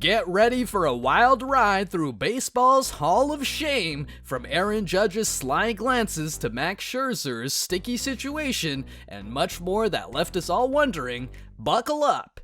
Get ready for a wild ride through baseball's Hall of Shame, from Aaron Judge's sly glances to Max Scherzer's sticky situation, and much more that left us all wondering. Buckle up.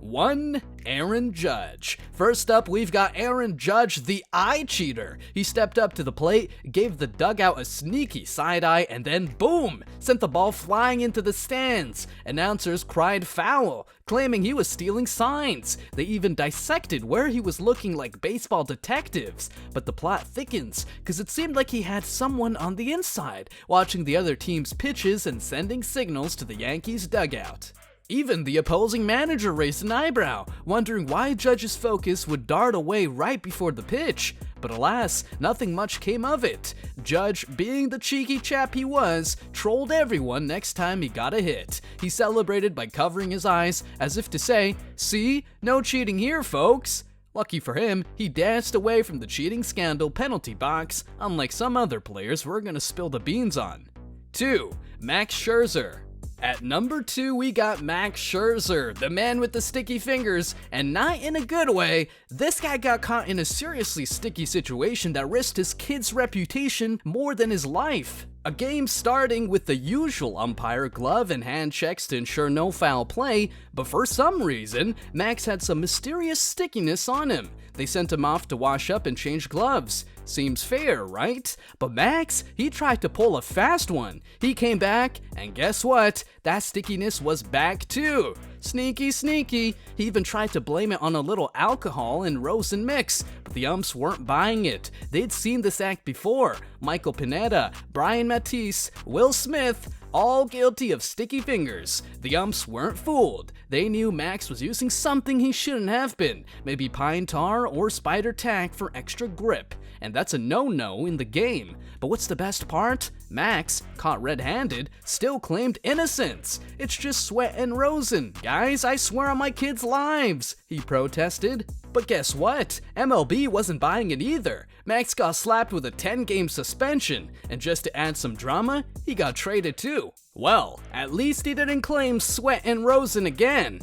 1. Aaron Judge. First up, we've got Aaron Judge, the eye cheater. He stepped up to the plate, gave the dugout a sneaky side eye, and then boom, sent the ball flying into the stands. Announcers cried foul, claiming he was stealing signs. They even dissected where he was looking like baseball detectives. But the plot thickens, because it seemed like he had someone on the inside, watching the other team's pitches and sending signals to the Yankees dugout. Even the opposing manager raised an eyebrow, wondering why Judge's focus would dart away right before the pitch. But alas, nothing much came of it. Judge, being the cheeky chap he was, trolled everyone next time he got a hit. He celebrated by covering his eyes, as if to say, "See? No cheating here, folks." Lucky for him, he danced away from the cheating scandal penalty box, unlike some other players we're gonna spill the beans on. 2. Max Scherzer. At number 2, we got Max Scherzer, the man with the sticky fingers, and not in a good way. This guy got caught in a seriously sticky situation that risked his kid's reputation more than his life. A game starting with the usual umpire glove and hand checks to ensure no foul play, but for some reason, Max had some mysterious stickiness on him. They sent him off to wash up and change gloves. Seems fair, right? But Max, he tried to pull a fast one. He came back, and guess what? That stickiness was back too. Sneaky, sneaky. He even tried to blame it on a little alcohol and rosin mix, but the umps weren't buying it. They'd seen this act before. Michael Pineda, Brian Matisse, Will Smith, all guilty of sticky fingers. The umps weren't fooled. They knew Max was using something he shouldn't have been, maybe pine tar or spider tack for extra grip, and that's a no-no in the game. But what's the best part? Max, caught red-handed, still claimed innocence. "It's just sweat and rosin, guys, I swear on my kids' lives," he protested. But guess what? MLB wasn't buying it either. Max got slapped with a 10-game suspension, and just to add some drama, he got traded too. Well, at least he didn't claim sweat and rosin again.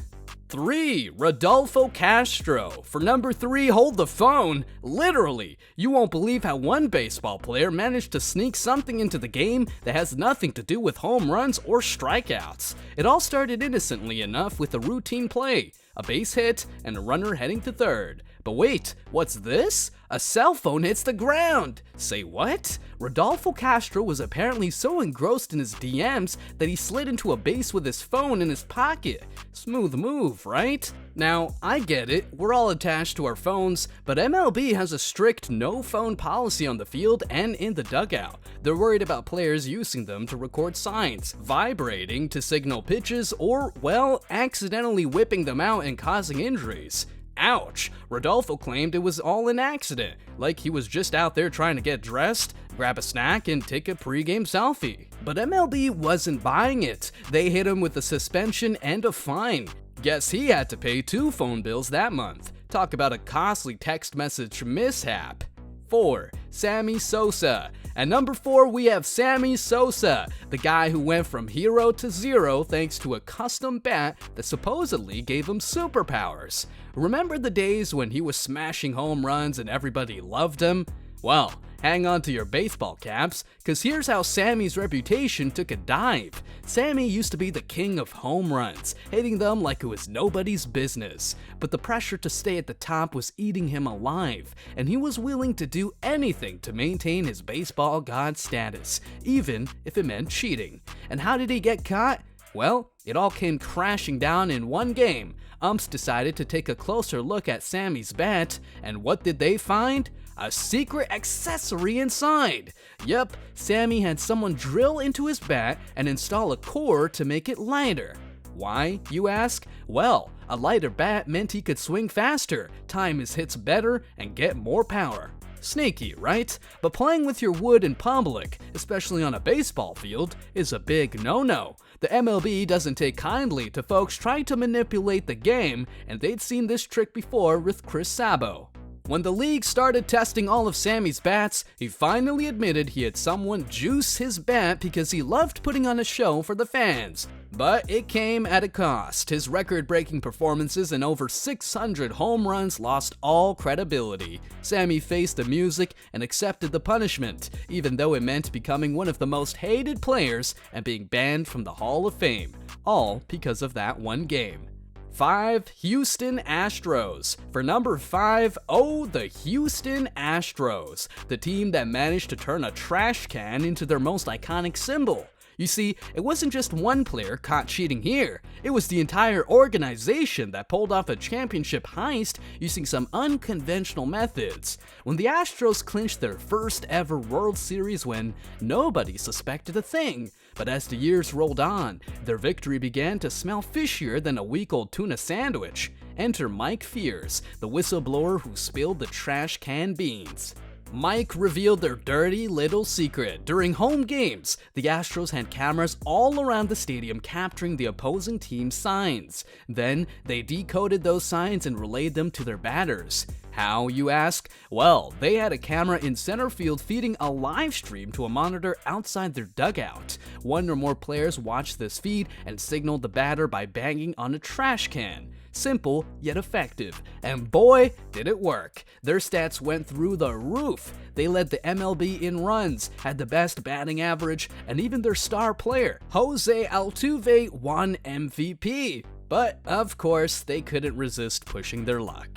3. Rodolfo Castro. For number 3, hold the phone. Literally, you won't believe how one baseball player managed to sneak something into the game that has nothing to do with home runs or strikeouts. It all started innocently enough with a routine play, a base hit, and a runner heading to third. But wait, what's this? A cell phone hits the ground! Say what? Rodolfo Castro was apparently so engrossed in his DMs that he slid into a base with his phone in his pocket. Smooth move, right? Now, I get it, we're all attached to our phones, but MLB has a strict no-phone policy on the field and in the dugout. They're worried about players using them to record signs, vibrating to signal pitches, or, well, accidentally whipping them out and causing injuries. Ouch! Rodolfo claimed it was all an accident, like he was just out there trying to get dressed, grab a snack, and take a pre-game selfie. But MLB wasn't buying it. They hit him with a suspension and a fine. Guess he had to pay 2 phone bills that month. Talk about a costly text message mishap. 4. Sammy Sosa. At number 4, we have Sammy Sosa, the guy who went from hero to zero thanks to a custom bat that supposedly gave him superpowers. Remember the days when he was smashing home runs and everybody loved him? Well, hang on to your baseball caps, cause here's how Sammy's reputation took a dive. Sammy used to be the king of home runs, hitting them like it was nobody's business. But the pressure to stay at the top was eating him alive, and he was willing to do anything to maintain his baseball god status, even if it meant cheating. And how did he get caught? Well, it all came crashing down in one game. Umps decided to take a closer look at Sammy's bat, and what did they find? A secret accessory inside. Yep, Sammy had someone drill into his bat and install a core to make it lighter. Why, you ask? Well, a lighter bat meant he could swing faster, time his hits better, and get more power. Sneaky, right? But playing with your wood in public, especially on a baseball field, is a big no-no. The MLB doesn't take kindly to folks trying to manipulate the game, and they'd seen this trick before with Chris Sabo. When the league started testing all of Sammy's bats, he finally admitted he had someone juice his bat because he loved putting on a show for the fans. But it came at a cost. His record-breaking performances and over 600 home runs lost all credibility. Sammy faced the music and accepted the punishment, even though it meant becoming one of the most hated players and being banned from the Hall of Fame. All because of that one game. 5. Houston Astros. For number 5, the Houston Astros, the team that managed to turn a trash can into their most iconic symbol. You see, it wasn't just one player caught cheating here. It was the entire organization that pulled off a championship heist using some unconventional methods. When the Astros clinched their first ever World Series win, nobody suspected a thing. But as the years rolled on, their victory began to smell fishier than a week-old tuna sandwich. Enter Mike Fears, the whistleblower who spilled the trash can beans. Mike revealed their dirty little secret. During home games, the Astros had cameras all around the stadium capturing the opposing team's signs. Then, they decoded those signs and relayed them to their batters. How, you ask? Well, they had a camera in center field feeding a live stream to a monitor outside their dugout. One or more players watched this feed and signaled the batter by banging on a trash can. Simple, yet effective. And boy, did it work. Their stats went through the roof. They led the MLB in runs, had the best batting average, and even their star player, Jose Altuve, won MVP. But, of course, they couldn't resist pushing their luck.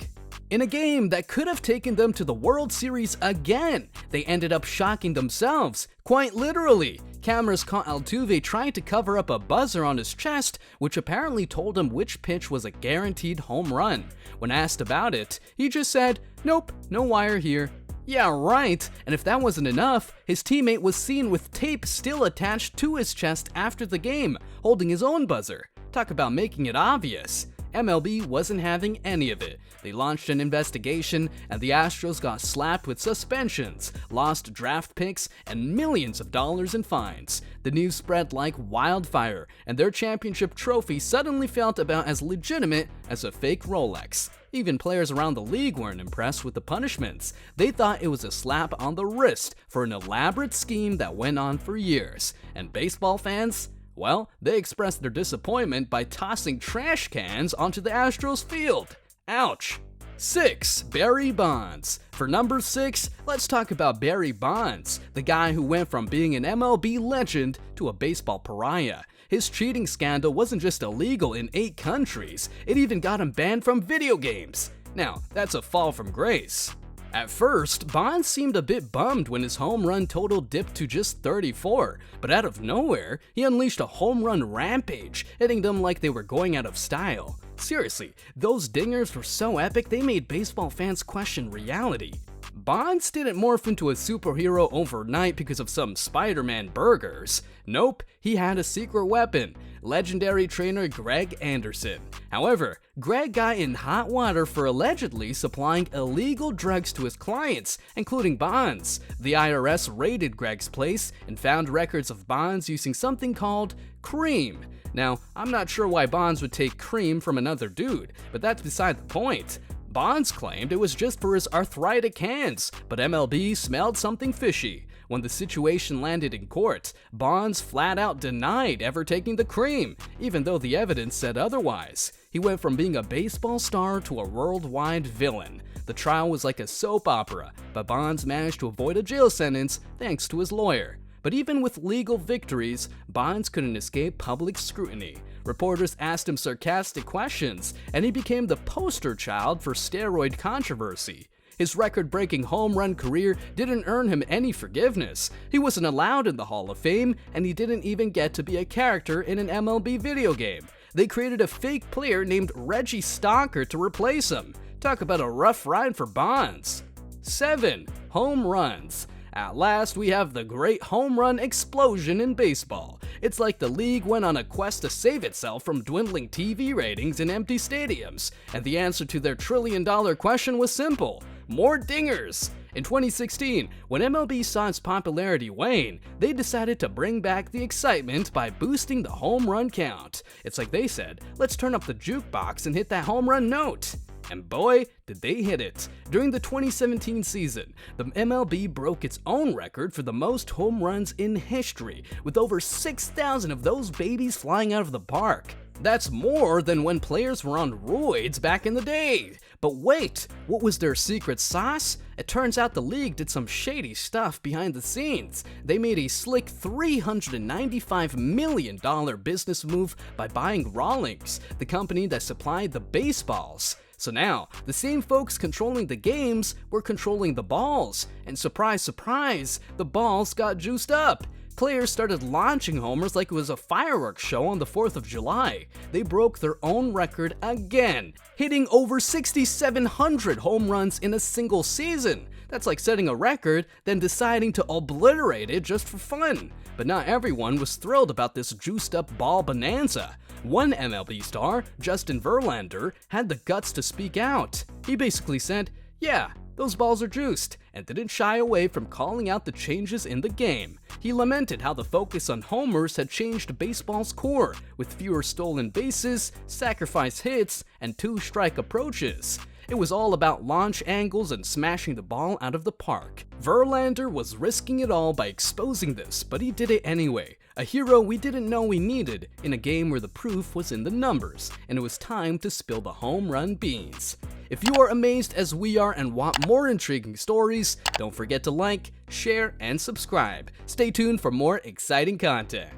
In a game that could have taken them to the World Series again, they ended up shocking themselves, quite literally. Cameras caught Altuve trying to cover up a buzzer on his chest, which apparently told him which pitch was a guaranteed home run. When asked about it, he just said, "Nope, no wire here." Yeah, right, and if that wasn't enough, his teammate was seen with tape still attached to his chest after the game, holding his own buzzer. Talk about making it obvious. MLB wasn't having any of it. They launched an investigation, and the Astros got slapped with suspensions, lost draft picks, and millions of dollars in fines. The news spread like wildfire, and their championship trophy suddenly felt about as legitimate as a fake Rolex. Even players around the league weren't impressed with the punishments. They thought it was a slap on the wrist for an elaborate scheme that went on for years. And baseball fans? Well, they expressed their disappointment by tossing trash cans onto the Astros field. Ouch. 6. Barry Bonds. For number 6, let's talk about Barry Bonds, the guy who went from being an MLB legend to a baseball pariah. His cheating scandal wasn't just illegal in 8 countries, it even got him banned from video games. Now, that's a fall from grace. At first, Bonds seemed a bit bummed when his home run total dipped to just 34, but out of nowhere, he unleashed a home run rampage, hitting them like they were going out of style. Seriously, those dingers were so epic they made baseball fans question reality. Bonds didn't morph into a superhero overnight because of some Spider-Man burgers. Nope, he had a secret weapon, legendary trainer Greg Anderson. However, Greg got in hot water for allegedly supplying illegal drugs to his clients, including Bonds. The IRS raided Greg's place and found records of Bonds using something called cream. Now, I'm not sure why Bonds would take cream from another dude, but that's beside the point. Bonds claimed it was just for his arthritic hands, but MLB smelled something fishy. When the situation landed in court, Bonds flat out denied ever taking the cream, even though the evidence said otherwise. He went from being a baseball star to a worldwide villain. The trial was like a soap opera, but Bonds managed to avoid a jail sentence thanks to his lawyer. But even with legal victories, Bonds couldn't escape public scrutiny. Reporters asked him sarcastic questions, and he became the poster child for steroid controversy. His record-breaking home run career didn't earn him any forgiveness. He wasn't allowed in the Hall of Fame, and he didn't even get to be a character in an MLB video game. They created a fake player named Reggie Stalker to replace him. Talk about a rough ride for Bonds. 7. Home runs. At last, we have the great home run explosion in baseball. It's like the league went on a quest to save itself from dwindling TV ratings in empty stadiums, and the answer to their trillion-dollar question was simple: more dingers. In 2016, when MLB saw its popularity wane, they decided to bring back the excitement by boosting the home run count. It's like they said, let's turn up the jukebox and hit that home run note. And boy, did they hit it. During the 2017 season, the MLB broke its own record for the most home runs in history, with over 6,000 of those babies flying out of the park. That's more than when players were on roids back in the day. But wait, what was their secret sauce? It turns out the league did some shady stuff behind the scenes. They made a slick $395 million business move by buying Rawlings, the company that supplied the baseballs. So now, the same folks controlling the games were controlling the balls, and surprise, surprise, the balls got juiced up. Players started launching homers like it was a fireworks show on the 4th of July. They broke their own record again, hitting over 6,700 home runs in a single season. That's like setting a record, then deciding to obliterate it just for fun. But not everyone was thrilled about this juiced up ball bonanza. One MLB star, Justin Verlander, had the guts to speak out. He basically said, "Yeah, those balls are juiced," and didn't shy away from calling out the changes in the game. He lamented how the focus on homers had changed baseball's core, with fewer stolen bases, sacrifice hits, and two-strike approaches. It was all about launch angles and smashing the ball out of the park. Verlander was risking it all by exposing this, but he did it anyway. A hero we didn't know we needed in a game where the proof was in the numbers, and it was time to spill the home run beans. If you are amazed as we are and want more intriguing stories, don't forget to like, share, and subscribe. Stay tuned for more exciting content.